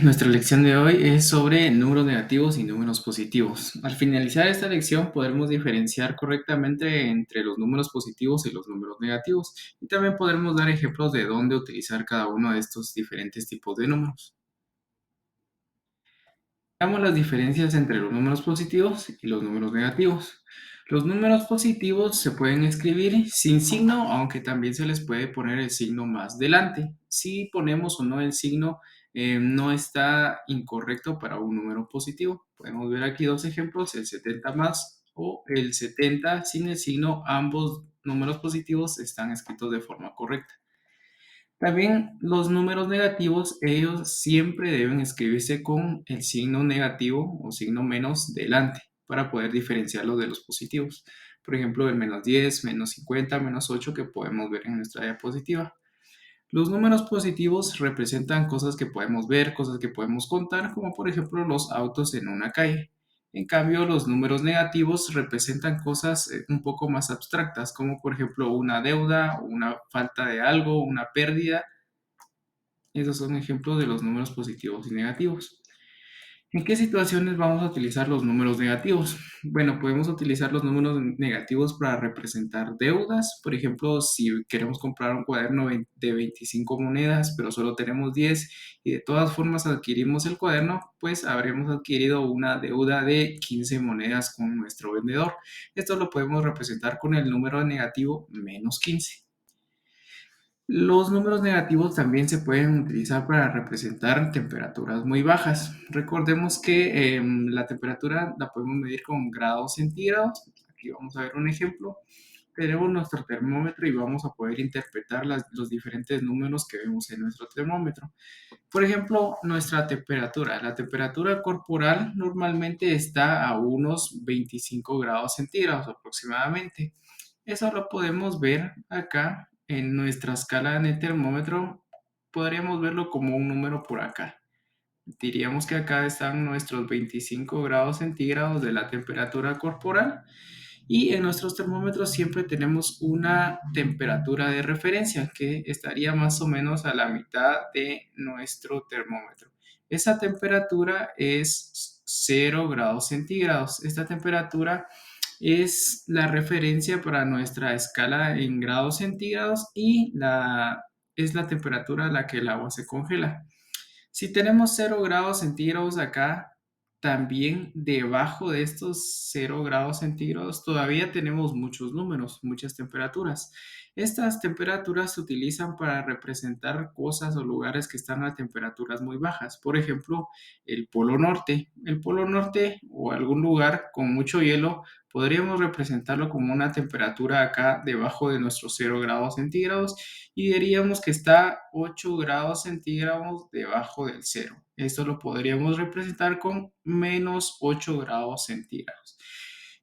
Nuestra lección de hoy es sobre números negativos y números positivos. Al finalizar esta lección podremos diferenciar correctamente entre los números positivos y los números negativos y también podremos dar ejemplos de dónde utilizar cada uno de estos diferentes tipos de números. Veamos las diferencias entre los números positivos y los números negativos. Los números positivos se pueden escribir sin signo, aunque también se les puede poner el signo más delante. Si ponemos o no el signo, no está incorrecto para un número positivo. Podemos ver aquí dos ejemplos, el 70 más o el 70 sin el signo. Ambos números positivos están escritos de forma correcta. También los números negativos, ellos siempre deben escribirse con el signo negativo o signo menos delante para poder diferenciarlos de los positivos. Por ejemplo, el menos 10, menos 50, menos 8 que podemos ver en nuestra diapositiva. Los números positivos representan cosas que podemos ver, cosas que podemos contar, como por ejemplo los autos en una calle. En cambio, los números negativos representan cosas un poco más abstractas, como por ejemplo una deuda, una falta de algo, una pérdida. Esos son ejemplos de los números positivos y negativos. ¿En qué situaciones vamos a utilizar los números negativos? Bueno, podemos utilizar los números negativos para representar deudas. Por ejemplo, si queremos comprar un cuaderno de 25 monedas, pero solo tenemos 10 y de todas formas adquirimos el cuaderno, pues habremos adquirido una deuda de 15 monedas con nuestro vendedor. Esto lo podemos representar con el número negativo menos 15. Los números negativos también se pueden utilizar para representar temperaturas muy bajas. Recordemos que la temperatura la podemos medir con grados centígrados. Aquí vamos a ver un ejemplo. Tenemos nuestro termómetro y vamos a poder interpretar los diferentes números que vemos en nuestro termómetro. Por ejemplo, nuestra temperatura. La temperatura corporal normalmente está a unos 25 grados centígrados aproximadamente. Eso lo podemos ver acá en nuestra escala en el termómetro. Podríamos verlo como un número por acá. Diríamos que acá están nuestros 25 grados centígrados de la temperatura corporal y en nuestros termómetros siempre tenemos una temperatura de referencia que estaría más o menos a la mitad de nuestro termómetro. Esa temperatura es 0 grados centígrados. Esta temperatura es la referencia para nuestra escala en grados centígrados y es la temperatura a la que el agua se congela. Si tenemos 0 grados centígrados acá, también debajo de estos 0 grados centígrados todavía tenemos muchos números, muchas temperaturas. Estas temperaturas se utilizan para representar cosas o lugares que están a temperaturas muy bajas. Por ejemplo, el Polo Norte. El Polo Norte o algún lugar con mucho hielo podríamos representarlo como una temperatura acá debajo de nuestros 0 grados centígrados y diríamos que está 8 grados centígrados debajo del cero. Esto lo podríamos representar con menos 8 grados centígrados.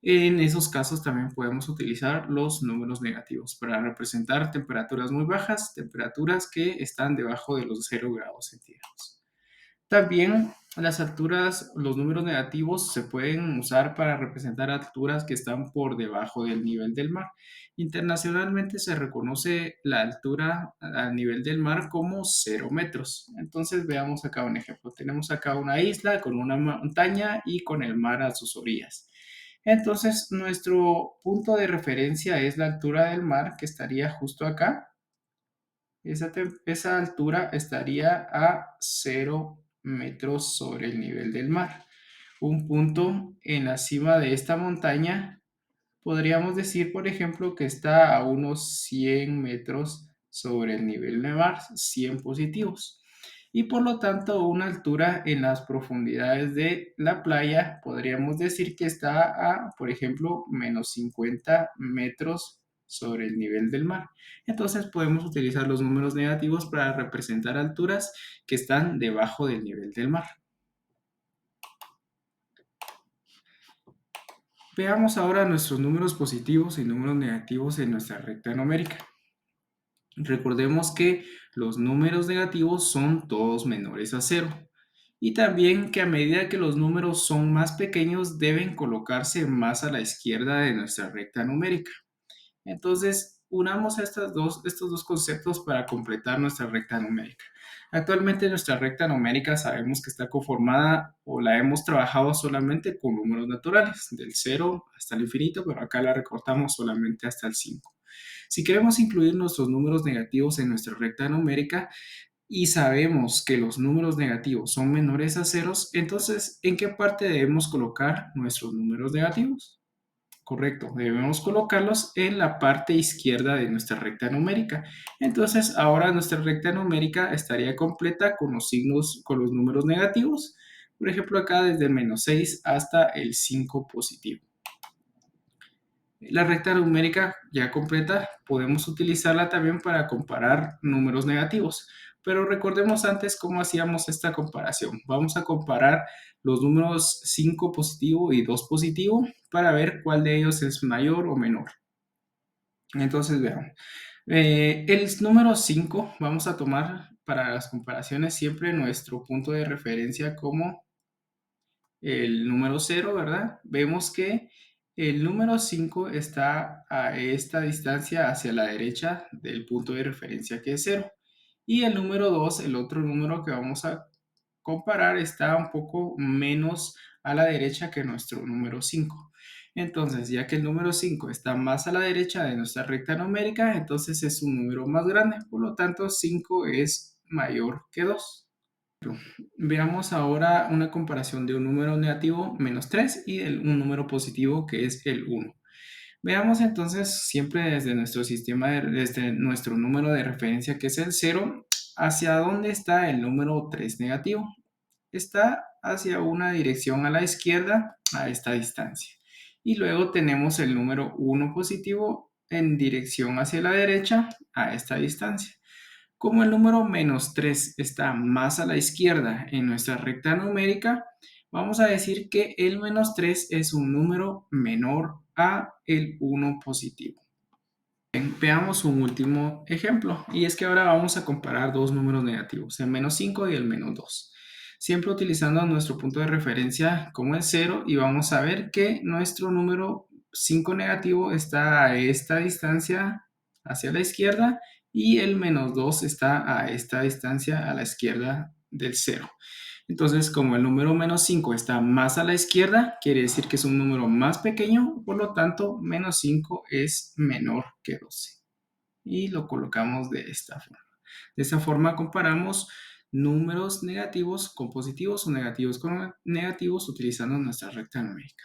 En esos casos también podemos utilizar los números negativos para representar temperaturas muy bajas, temperaturas que están debajo de los 0 grados centígrados. También las alturas, los números negativos se pueden usar para representar alturas que están por debajo del nivel del mar. Internacionalmente se reconoce la altura al nivel del mar como 0 metros. Entonces veamos acá un ejemplo. Tenemos acá una isla con una montaña y con el mar a sus orillas. Entonces nuestro punto de referencia es la altura del mar que estaría justo acá. Esa altura estaría a 0 metros sobre el nivel del mar. Un punto en la cima de esta montaña, podríamos decir, por ejemplo, que está a unos 100 metros sobre el nivel del mar, 100 positivos. Y por lo tanto, una altura en las profundidades de la playa, podríamos decir que está a, por ejemplo, menos 50 metros sobre el nivel del mar. Entonces podemos utilizar los números negativos para representar alturas que están debajo del nivel del mar. Veamos ahora nuestros números positivos y números negativos en nuestra recta numérica. Recordemos que los números negativos son todos menores a cero. Y también que a medida que los números son más pequeños deben colocarse más a la izquierda de nuestra recta numérica. Entonces, unamos estos dos conceptos para completar nuestra recta numérica. Actualmente nuestra recta numérica sabemos que está conformada o la hemos trabajado solamente con números naturales, del 0 hasta el infinito, pero acá la recortamos solamente hasta el 5. Si queremos incluir nuestros números negativos en nuestra recta numérica y sabemos que los números negativos son menores a ceros, entonces, ¿en qué parte debemos colocar nuestros números negativos? Correcto, debemos colocarlos en la parte izquierda de nuestra recta numérica. Entonces, ahora nuestra recta numérica estaría completa con los signos, con los números negativos. Por ejemplo, acá desde el -6 hasta el 5 positivo. La recta numérica ya completa podemos utilizarla también para comparar números negativos. Pero recordemos antes cómo hacíamos esta comparación. Vamos a comparar los números 5 positivo y 2 positivo para ver cuál de ellos es mayor o menor. Entonces veamos. El número 5 vamos a tomar para las comparaciones siempre nuestro punto de referencia como el número 0, ¿verdad? Vemos que el número 5 está a esta distancia hacia la derecha del punto de referencia que es 0. Y el número 2, el otro número que vamos a comparar, está un poco menos a la derecha que nuestro número 5. Entonces, ya que el número 5 está más a la derecha de nuestra recta numérica, entonces es un número más grande. Por lo tanto, 5 es mayor que 2. Veamos ahora una comparación de un número negativo, -3, y un número positivo, que es el 1. Veamos entonces siempre desde nuestro sistema, desde nuestro número de referencia, que es el 0, hacia dónde está el número 3 negativo. Está hacia una dirección a la izquierda a esta distancia. Y luego tenemos el número 1 positivo en dirección hacia la derecha a esta distancia. Como el número -3 está más a la izquierda en nuestra recta numérica, vamos a decir que el -3 es un número menor a el 1 positivo. Veamos un último ejemplo, y es que ahora vamos a comparar dos números negativos, el -5 y el -2. Siempre utilizando nuestro punto de referencia como el 0, y vamos a ver que nuestro número 5 negativo está a esta distancia hacia la izquierda y el -2 está a esta distancia a la izquierda del 0. Entonces, como el número -5 está más a la izquierda, quiere decir que es un número más pequeño, por lo tanto, -5 es menor que 12. Y lo colocamos de esta forma. De esta forma comparamos números negativos con positivos o negativos con negativos utilizando nuestra recta numérica.